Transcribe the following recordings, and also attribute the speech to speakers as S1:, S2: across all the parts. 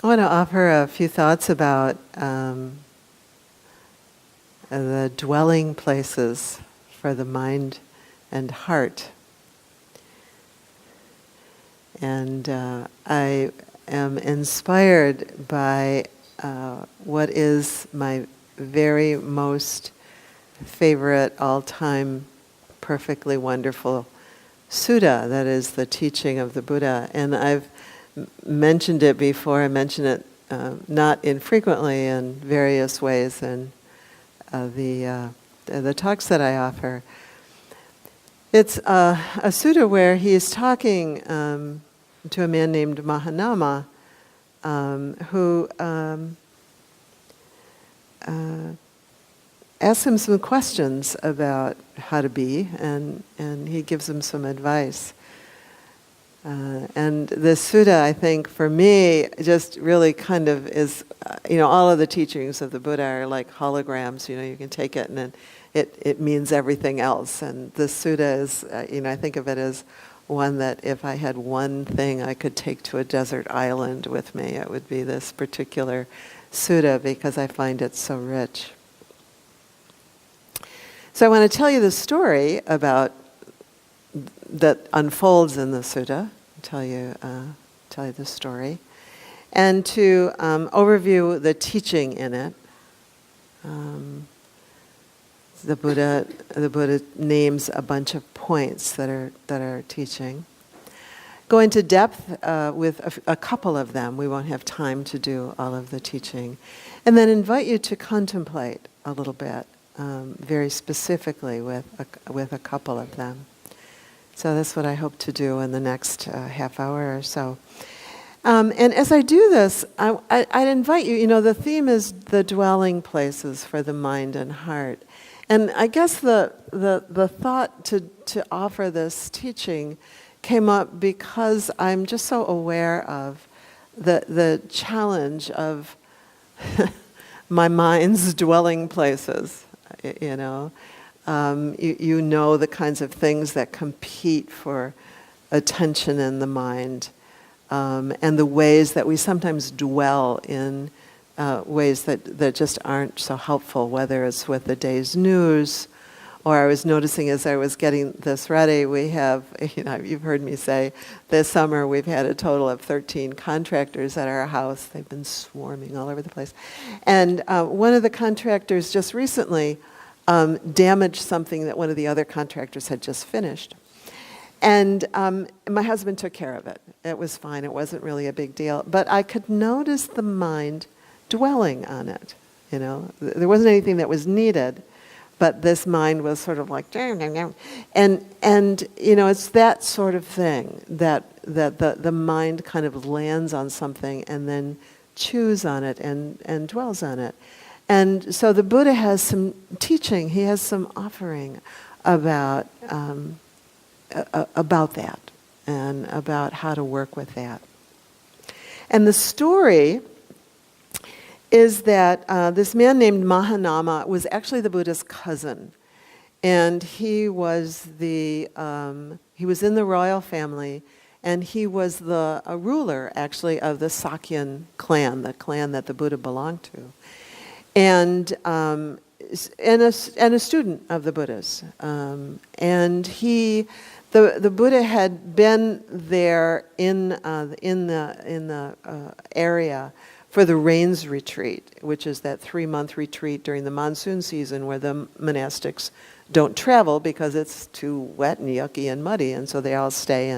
S1: I want to offer a few thoughts about the dwelling places for the mind and heart. And I am inspired by what is my very most favorite, all-time, perfectly wonderful sutta, that is the teaching of the Buddha. And I've mentioned it before. I mention it not infrequently in various ways in the talks that I offer. It's a sutta where he is talking to a man named Mahanama, who asks him some questions about how to be, and he gives him some advice. And this sutta, I think, for me, just really kind of is, all of the teachings of the Buddha are like holograms. You can take it and then it means everything else. And this sutta is, I think of it as one that if I had one thing I could take to a desert island with me, it would be this particular sutta, because I find it so rich. So I want to tell you the story about that unfolds in the sutta. Tell you the story, and to overview the teaching in it. The Buddha names a bunch of points that are teaching. Go into depth with a couple of them. We won't have time to do all of the teaching, and then invite you to contemplate a little bit, very specifically with a couple of them. So that's what I hope to do in the next half hour or so. And as I do this, I'd invite you, the theme is the dwelling places for the mind and heart. And I guess the thought to offer this teaching came up because I'm just so aware of the challenge of my mind's dwelling places, You know the kinds of things that compete for attention in the mind, and the ways that we sometimes dwell in ways that just aren't so helpful, whether it's with the day's news, or I was noticing as I was getting this ready, we have, you've heard me say, this summer we've had a total of 13 contractors at our house. They've been swarming all over the place. And one of the contractors just recently damaged something that one of the other contractors had just finished. And my husband took care of it. It was fine. It wasn't really a big deal. But I could notice the mind dwelling on it. There wasn't anything that was needed, but this mind was sort of like, and it's that sort of thing that the mind kind of lands on something and then chews on it and dwells on it. And so the Buddha has some teaching. He has some offering about that and about how to work with that. And the story is that this man named Mahanama was actually the Buddha's cousin, and he was in the royal family, and he was a ruler actually of the Sakyan clan, the clan that the Buddha belonged to, and a student of the Buddha's, and the Buddha had been there in the area for the rains retreat, which is that 3-month retreat during the monsoon season where the monastics don't travel because it's too wet and yucky and muddy, and so they all stay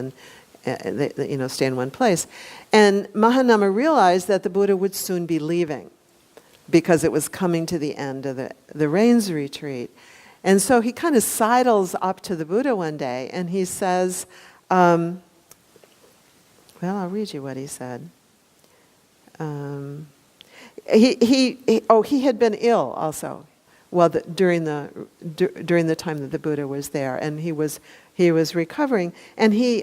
S1: stay in one place. And Mahanama realized that the Buddha would soon be leaving because it was coming to the end of the rains retreat. And so he kind of sidles up to the Buddha one day and he says, I'll read you what he said. He had been ill also, during the time that the Buddha was there, and he was recovering. And he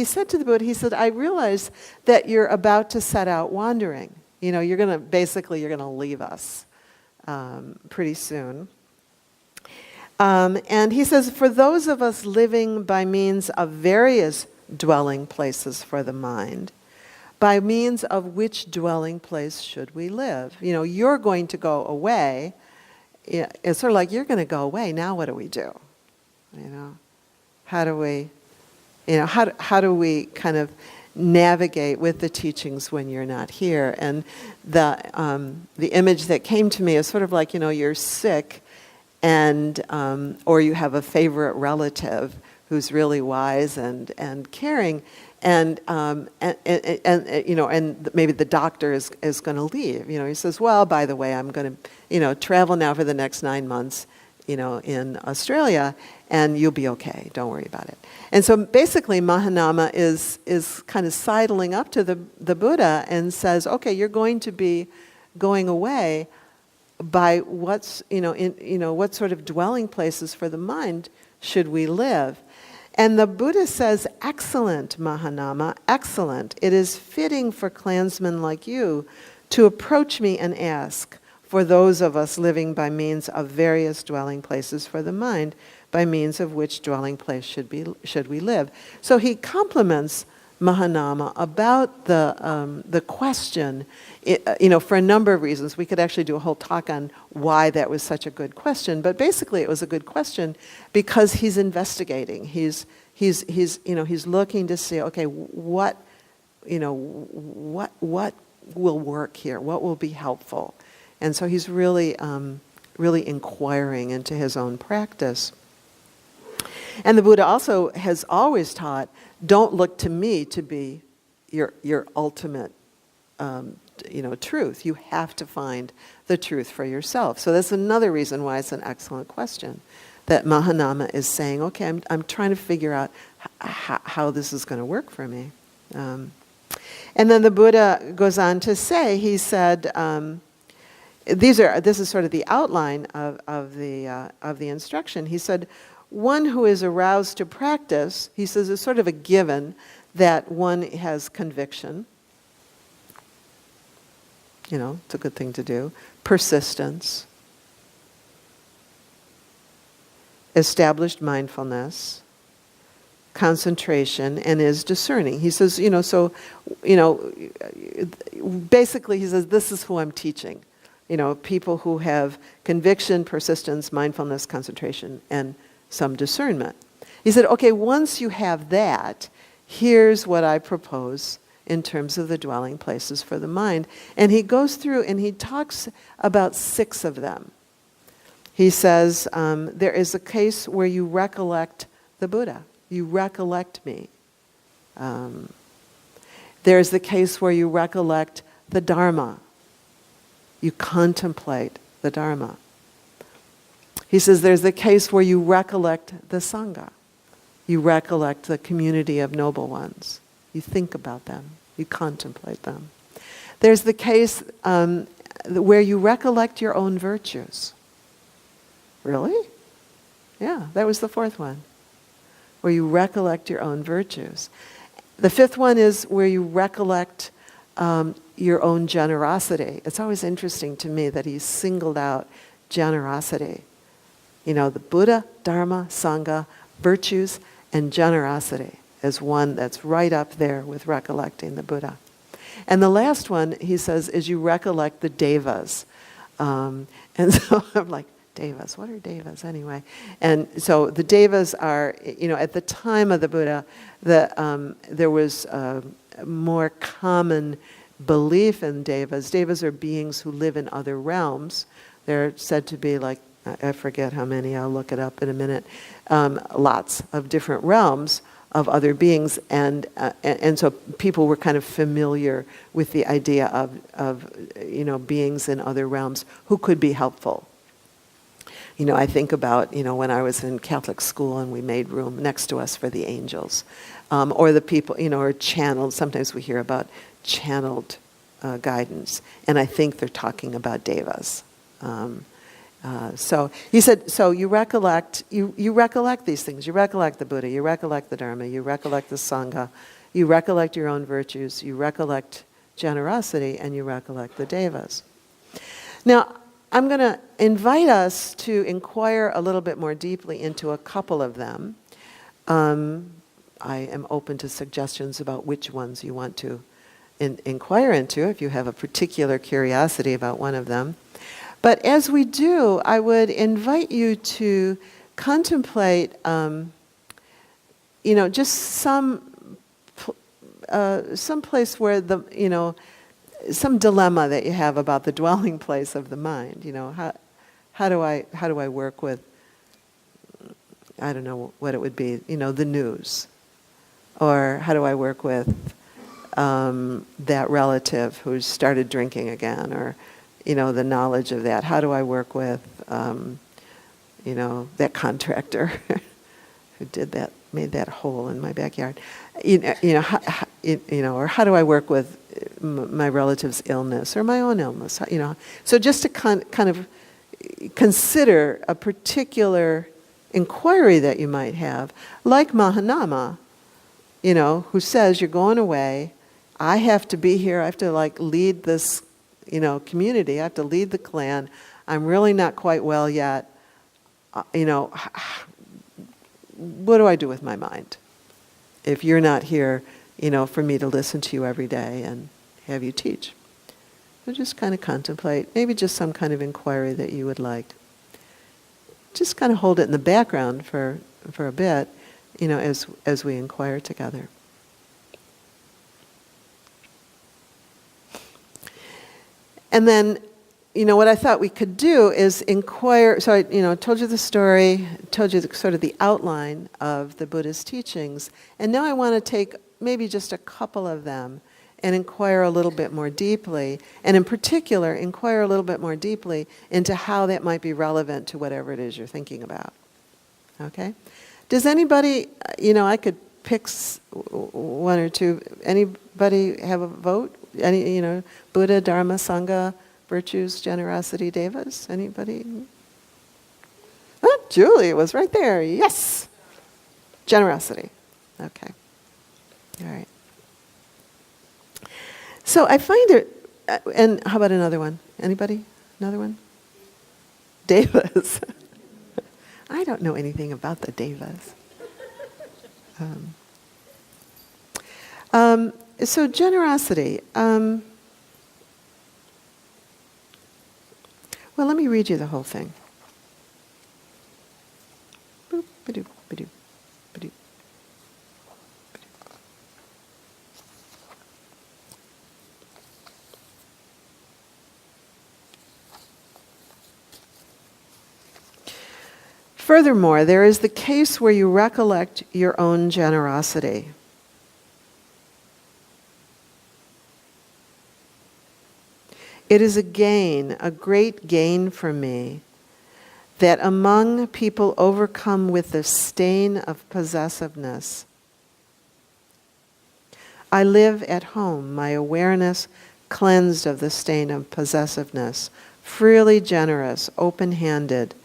S1: said to the Buddha, he said, I realize that you're about to set out wandering. You're gonna leave us pretty soon. And he says, for those of us living by means of various dwelling places for the mind, by means of which dwelling place should we live? You're going to go away. It's sort of like, you're going to go away. Now what do we do? How do we, how do we kind of navigate with the teachings when you're not here? And the image that came to me is sort of like, you're sick, and or you have a favorite relative who's really wise and caring, and maybe the doctor is going to leave. He says, well, by the way, I'm going to travel now for the next 9 months, in Australia, and you'll be okay. Don't worry about it. And so basically, Mahanama is kind of sidling up to the Buddha and says, okay, you're going to be going away. By what sort of dwelling places for the mind should we live? And the Buddha says, excellent, Mahanama, excellent. It is fitting for clansmen like you to approach me and ask for those of us living by means of various dwelling places for the mind, by means of which dwelling place should we live. So he compliments Mahanama about the question, for a number of reasons. We could actually do a whole talk on why that was such a good question, but basically it was a good question because he's investigating. He's looking to see, okay, what will work here? What will be helpful? And so he's really inquiring into his own practice. And the Buddha also has always taught, don't look to me to be your ultimate, truth. You have to find the truth for yourself. So that's another reason why it's an excellent question. That Mahanama is saying, okay, I'm trying to figure out how this is going to work for me. And then the Buddha goes on to say, he said, this is sort of the outline of the instruction. He said, one who is aroused to practice, he says, is sort of a given that one has conviction. It's a good thing to do. Persistence. Established mindfulness. Concentration, and is discerning. He says, basically he says, this is who I'm teaching. People who have conviction, persistence, mindfulness, concentration, and some discernment. He said, okay, once you have that, here's what I propose in terms of the dwelling places for the mind. And he goes through and he talks about 6 of them. He says, there is a case where you recollect the Buddha. You recollect me. There's the case where you recollect the Dharma. You contemplate the Dharma. He says there's the case where you recollect the Sangha. You recollect the community of noble ones. You think about them. You contemplate them. There's the case where you recollect your own virtues. Really? Yeah, that was the 4th one. Where you recollect your own virtues. The 5th one is where you recollect your own generosity. It's always interesting to me that he singled out generosity. The Buddha, Dharma, Sangha, virtues, and generosity as one that's right up there with recollecting the Buddha. And the last one, he says, is you recollect the devas. And so I'm like, devas, what are devas anyway? And so the devas are, at the time of the Buddha, there was a more common belief in devas. Devas are beings who live in other realms. They're said to be like, I forget how many, I'll look it up in a minute, lots of different realms of other beings, and so people were kind of familiar with the idea of beings in other realms who could be helpful. I think about when I was in Catholic school and we made room next to us for the angels, or the people or channeled. Sometimes we hear about channeled guidance, and I think they're talking about devas. So he said, so you recollect these things. You recollect the Buddha, you recollect the Dharma, you recollect the Sangha, you recollect your own virtues, you recollect generosity, and you recollect the devas. Now, I'm going to invite us to inquire a little bit more deeply into a couple of them. I am open to suggestions about which ones you want to inquire into if you have a particular curiosity about one of them. But as we do, I would invite you to contemplate, just some place where some dilemma that you have about the dwelling place of the mind. How do I work with, I don't know what it would be, the news, or how do I work with that relative who's started drinking again, or the knowledge of that. How do I work with that contractor who did that, made that hole in my backyard? Or how do I work with my relative's illness or my own illness? So just to kind of consider a particular inquiry that you might have, like Mahanama, who says, you're going away, I have to be here, I have to lead this, community, I have to lead the clan, I'm really not quite well yet, what do I do with my mind if you're not here, for me to listen to you every day and have you teach? So just kind of contemplate, maybe just some kind of inquiry that you would like. Just kind of hold it in the background for a bit, as we inquire together. And then, what I thought we could do is inquire. So I, told you the story, told you sort of the outline of the Buddha's teachings, and now I want to take maybe just a couple of them and inquire a little bit more deeply, and in particular, inquire a little bit more deeply into how that might be relevant to whatever it is you're thinking about. Okay? Does anybody, I could pick one or two. Anybody have a vote? Any, Buddha, Dharma, Sangha, virtues, generosity, devas? Anybody? Oh, Julie was right there. Yes. Generosity. Okay. All right. So I find it, and how about another one? Anybody? Another one? Devas. I don't know anything about the devas. So generosity. Well, let me read you the whole thing. Boop, ba-doop, ba-doop, ba-doop, ba-doop. Furthermore, there is the case where you recollect your own generosity. It is a gain, a great gain for me, that among people overcome with the stain of possessiveness, I live at home, my awareness cleansed of the stain of possessiveness, freely generous, open-handed,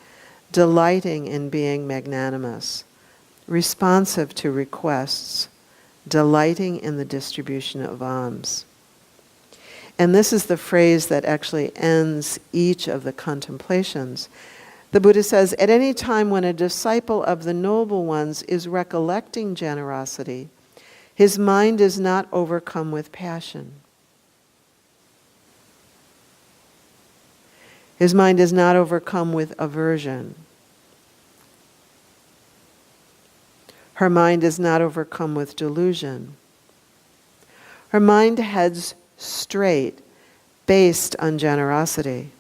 S1: delighting in being magnanimous, responsive to requests, delighting in the distribution of alms. And this is the phrase that actually ends each of the contemplations. The Buddha says, at any time when a disciple of the noble ones is recollecting generosity, his mind is not overcome with passion. His mind is not overcome with aversion. Her mind is not overcome with delusion. Her mind heads straight, based on generosity.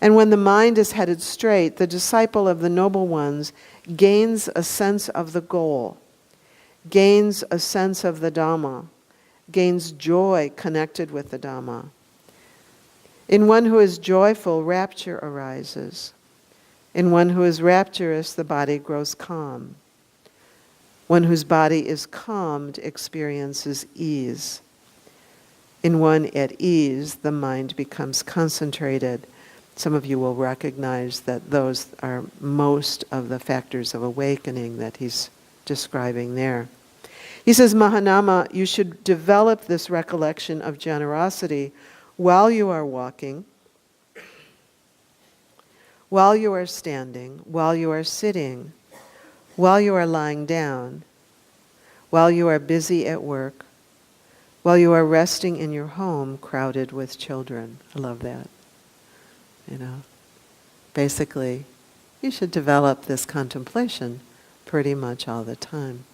S1: And when the mind is headed straight, the disciple of the noble ones gains a sense of the goal, gains a sense of the Dhamma, gains joy connected with the Dhamma. In one who is joyful, rapture arises. In one who is rapturous, the body grows calm. One whose body is calmed experiences ease. In one at ease, the mind becomes concentrated. Some of you will recognize that those are most of the factors of awakening that he's describing there. He says, Mahanama, you should develop this recollection of generosity while you are walking, while you are standing, while you are sitting, while you are lying down, while you are busy at work, while you are resting in your home crowded with children. I love that. Basically, you should develop this contemplation pretty much all the time.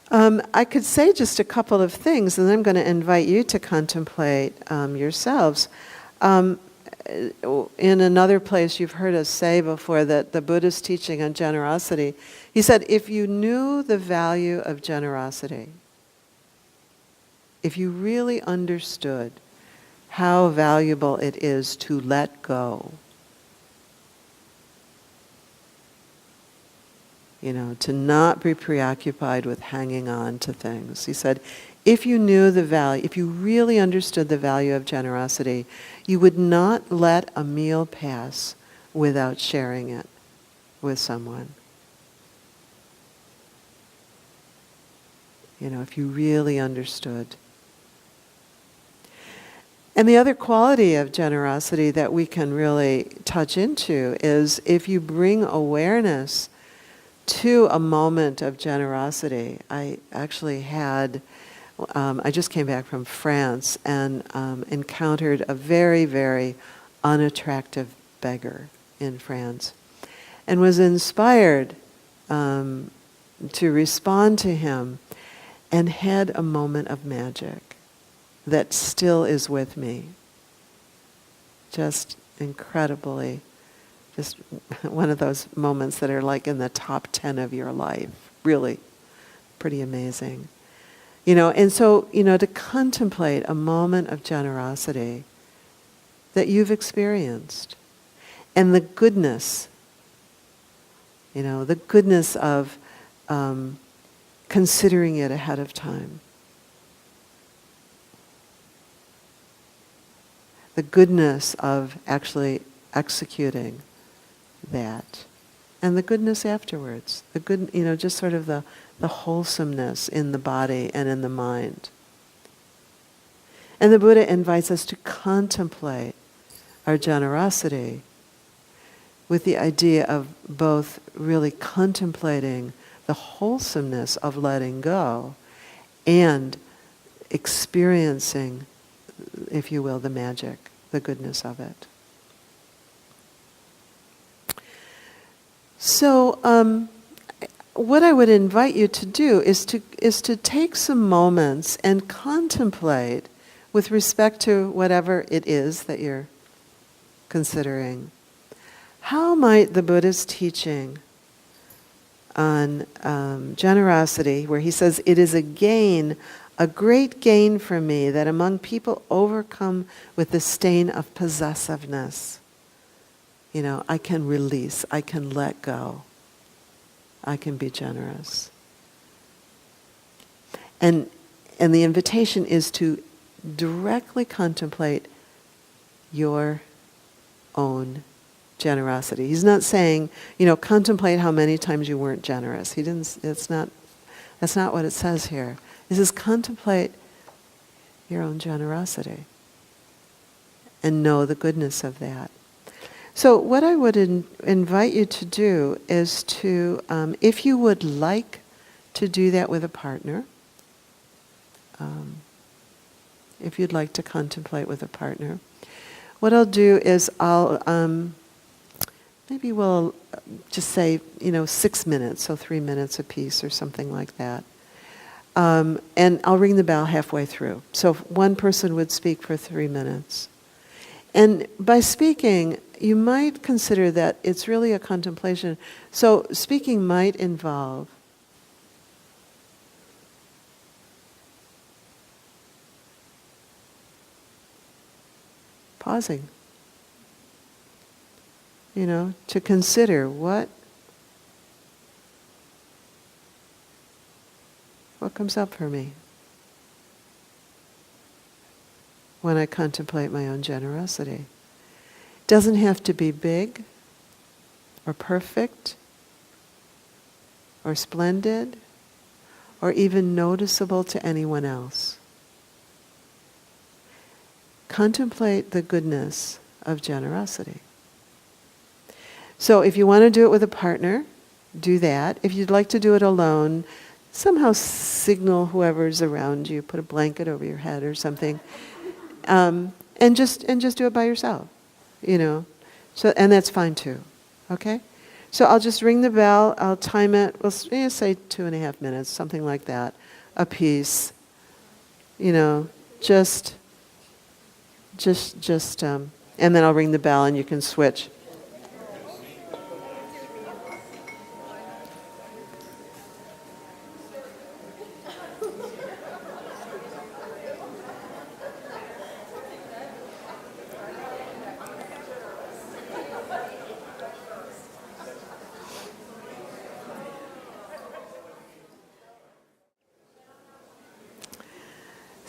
S1: I could say just a couple of things, and I'm going to invite you to contemplate yourselves. In another place, you've heard us say before that the Buddha's teaching on generosity, he said, if you knew the value of generosity, if you really understood how valuable it is to let go, to not be preoccupied with hanging on to things. He said, if you knew the value, if you really understood the value of generosity, you would not let a meal pass without sharing it with someone. If you really understood. And the other quality of generosity that we can really touch into is if you bring awareness to a moment of generosity. I actually had, I just came back from France and encountered a very, very unattractive beggar in France and was inspired to respond to him and had a moment of magic that still is with me. Just incredibly, just one of those moments that are like in the top 10 of your life. Really, pretty amazing. And so, to contemplate a moment of generosity that you've experienced and the goodness, the goodness of considering it ahead of time. The goodness of actually executing that. And the goodness afterwards. The good, just sort of the wholesomeness in the body and in the mind. And the Buddha invites us to contemplate our generosity with the idea of both really contemplating the wholesomeness of letting go and experiencing, if you will, the magic, the goodness of it. So, what I would invite you to do is to take some moments and contemplate with respect to whatever it is that you're considering. How might the Buddha's teaching on generosity, where he says, it is a great gain for me that among people overcome with the stain of possessiveness, I can release, I can let go, I can be generous. And the invitation is to directly contemplate your own generosity. He's not saying, contemplate how many times you weren't generous. That's not what it says here. It says contemplate your own generosity and know the goodness of that. So what I would invite you to do is to, if you would like to do that with a partner, if you'd like to contemplate with a partner, what I'll do is maybe we'll just say, 6 minutes, so 3 minutes apiece or something like that. And I'll ring the bell halfway through. So if one person would speak for 3 minutes. And by speaking, you might consider that it's really a contemplation. So speaking might involve pausing, to consider what comes up for me when I contemplate my own generosity. It doesn't have to be big or perfect or splendid or even noticeable to anyone else. Contemplate the goodness of generosity. So if you want to do it with a partner, do that. If you'd like to do it alone, somehow signal whoever's around you, put a blanket over your head or something, and just do it by yourself, So, and that's fine too, okay? So I'll just ring the bell. I'll time it. We'll say 2.5 minutes, something like that, a piece. Just, and then I'll ring the bell and you can switch.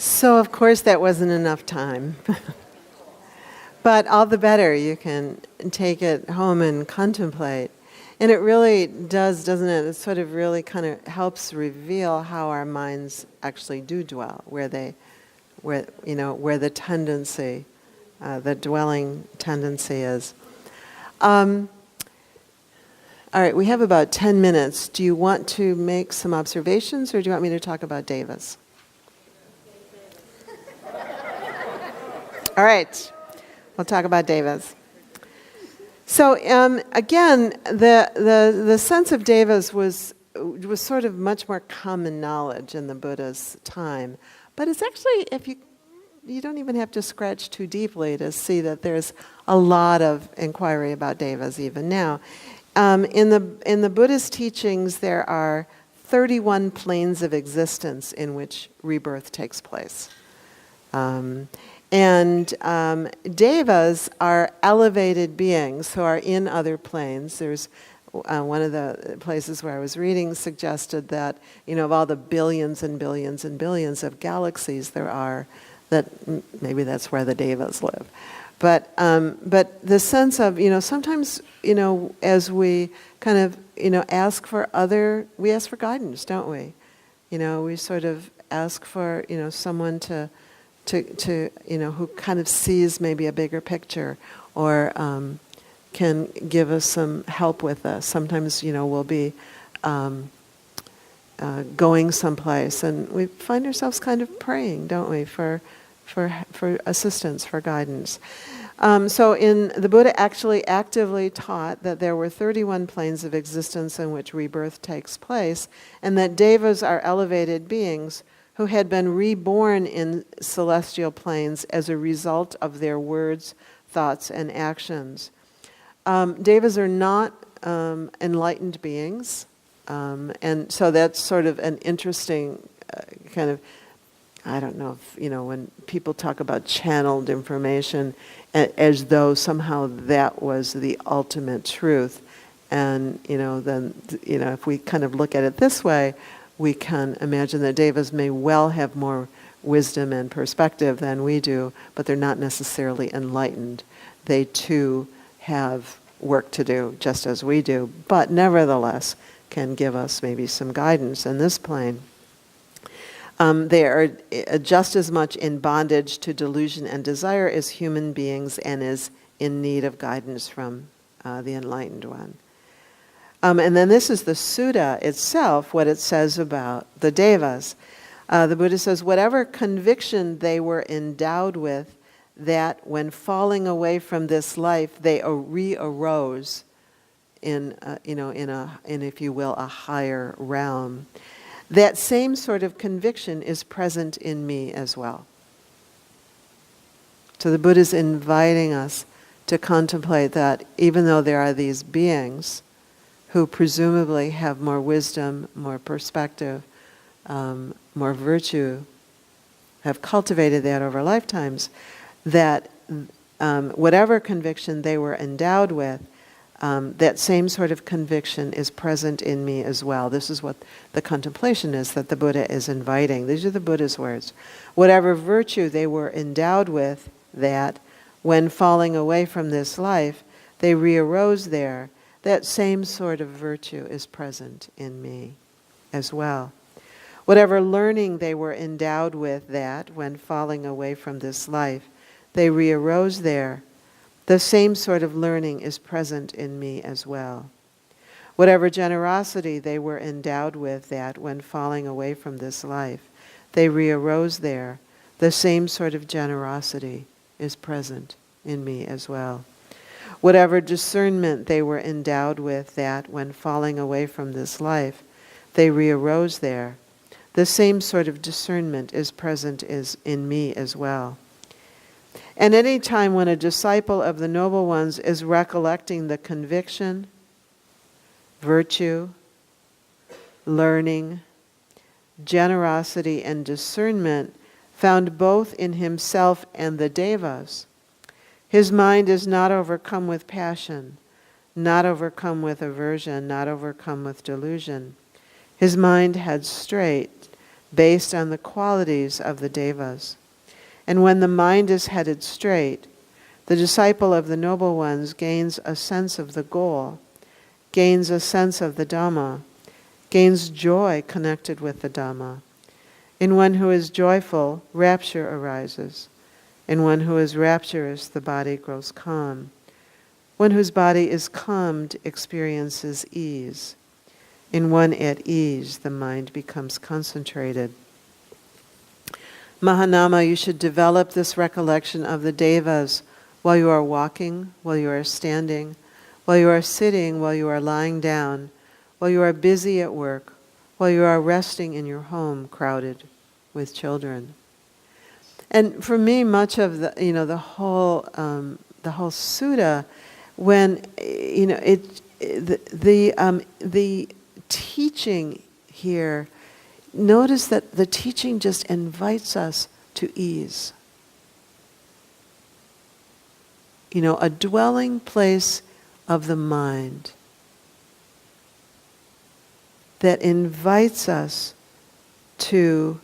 S1: So, of course, that wasn't enough time. But all the better, you can take it home and contemplate. And it really does, doesn't it? It sort of really kind of helps reveal how our minds actually do dwell, where the tendency, the dwelling tendency is. All right, we have about 10 minutes. Do you want to make some observations, or do you want me to talk about devas? All right, we'll talk about devas. So again, the sense of devas was sort of much more common knowledge in the Buddha's time, but it's actually, if you don't even have to scratch too deeply to see that there's a lot of inquiry about devas even now. In the Buddhist teachings, there are 31 planes of existence in which rebirth takes place. And devas are elevated beings who are in other planes. There's one of the places where I was reading suggested that, of all the billions and billions and billions of galaxies there are, that maybe that's where the devas live. But the sense of, sometimes, as we kind of, ask for guidance, don't we? We sort of ask for, someone to who kind of sees maybe a bigger picture, or can give us some help with us. Sometimes, we'll be going someplace, and we find ourselves kind of praying, don't we, for assistance, for guidance. So the Buddha actually actively taught that there were 31 planes of existence in which rebirth takes place, and that devas are elevated beings who had been reborn in celestial planes as a result of their words, thoughts, and actions. Devas are not enlightened beings, and so that's sort of an interesting kind of, I don't know if, when people talk about channeled information, as though somehow that was the ultimate truth. And, then, if we kind of look at it this way, we can imagine that devas may well have more wisdom and perspective than we do, but they're not necessarily enlightened. They too have work to do, just as we do, but nevertheless can give us maybe some guidance in this plane. They are just as much in bondage to delusion and desire as human beings, and is in need of guidance from the enlightened one. And then this is the sutta itself, what it says about the devas. The Buddha says, whatever conviction they were endowed with, that when falling away from this life, they re-arose in if you will, a higher realm. That same sort of conviction is present in me as well. So the Buddha is inviting us to contemplate that even though there are these beings who presumably have more wisdom, more perspective, more virtue, have cultivated that over lifetimes, that whatever conviction they were endowed with, that same sort of conviction is present in me as well. This is what the contemplation is that the Buddha is inviting. These are the Buddha's words. Whatever virtue they were endowed with, that when falling away from this life, they re-arose there, that same sort of virtue is present in me as well. Whatever learning they were endowed with, that when falling away from this life, they re-arose there, the same sort of learning is present in me as well. Whatever generosity they were endowed with, that, when falling away from this life, they re-arose there, the same sort of generosity is present in me as well. Whatever discernment they were endowed with, that, when falling away from this life, they re-arose there, the same sort of discernment is present in me as well. And any time when a disciple of the Noble Ones is recollecting the conviction, virtue, learning, generosity, and discernment found both in himself and the Devas, his mind is not overcome with passion, not overcome with aversion, not overcome with delusion. His mind heads straight, based on the qualities of the Devas. And when the mind is headed straight, the disciple of the Noble Ones gains a sense of the goal, gains a sense of the Dhamma, gains joy connected with the Dhamma. In one who is joyful, rapture arises. In one who is rapturous, the body grows calm. One whose body is calmed experiences ease. In one at ease, the mind becomes concentrated. Mahanama, you should develop this recollection of the Devas while you are walking, while you are standing, while you are sitting, while you are lying down, while you are busy at work, while you are resting in your home crowded with children. And for me, much of the whole sutta, when the teaching here, notice that the teaching just invites us to ease. A dwelling place of the mind that invites us to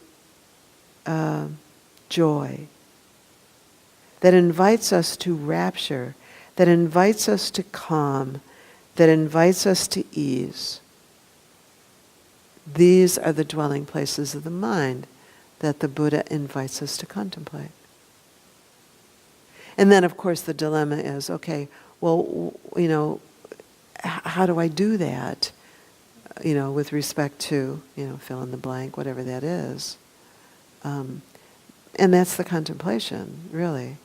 S1: joy, that invites us to rapture, that invites us to calm, that invites us to ease. These are the dwelling places of the mind that the Buddha invites us to contemplate. And then, of course, the dilemma is, okay, well, how do I do that? With respect to, fill in the blank, whatever that is. And that's the contemplation, really.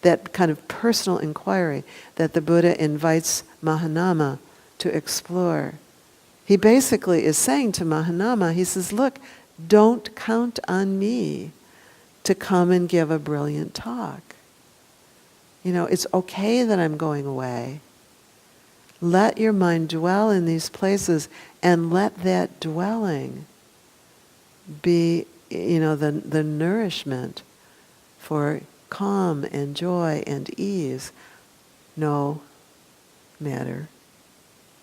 S1: That kind of personal inquiry that the Buddha invites Mahanama to explore. He basically is saying to Mahanama, he says, look, don't count on me to come and give a brilliant talk. It's okay that I'm going away. Let your mind dwell in these places and let that dwelling be, the nourishment for calm and joy and ease, no matter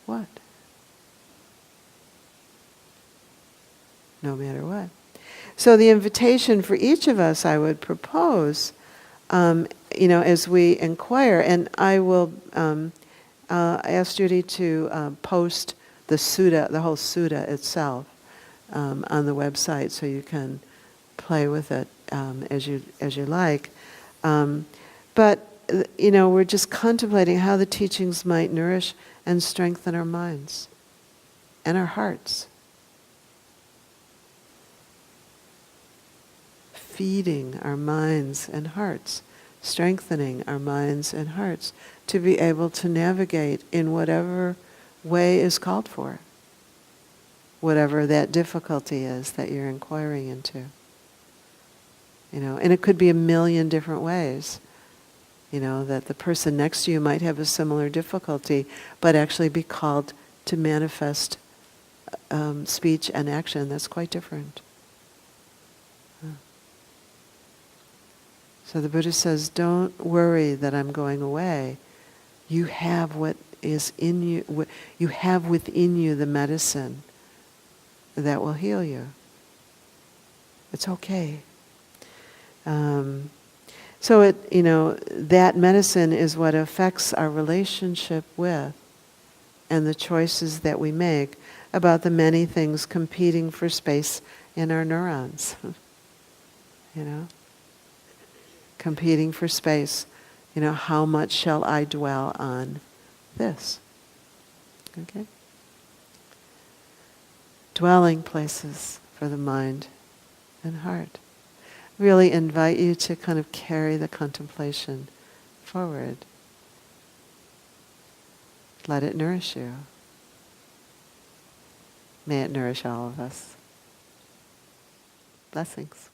S1: what. No matter what. So the invitation for each of us, I would propose, as we inquire, and I will ask Judy to post the sutta, the whole sutta itself, on the website, so you can play with it as you like. But we're just contemplating how the teachings might nourish and strengthen our minds and our hearts. Feeding our minds and hearts, strengthening our minds and hearts to be able to navigate in whatever way is called for, whatever that difficulty is that you're inquiring into. And it could be a million different ways. That the person next to you might have a similar difficulty, but actually be called to manifest speech and action that's quite different. So the Buddha says, don't worry that I'm going away. You have what is in you. You have within you the medicine that will heal you. It's okay. So that medicine is what affects our relationship with and the choices that we make about the many things competing for space in our neurons. Competing for space. How much shall I dwell on this? Okay? dwelling places for the mind and heart. Really invite you to kind of carry the contemplation forward. Let it nourish you. May it nourish all of us. Blessings.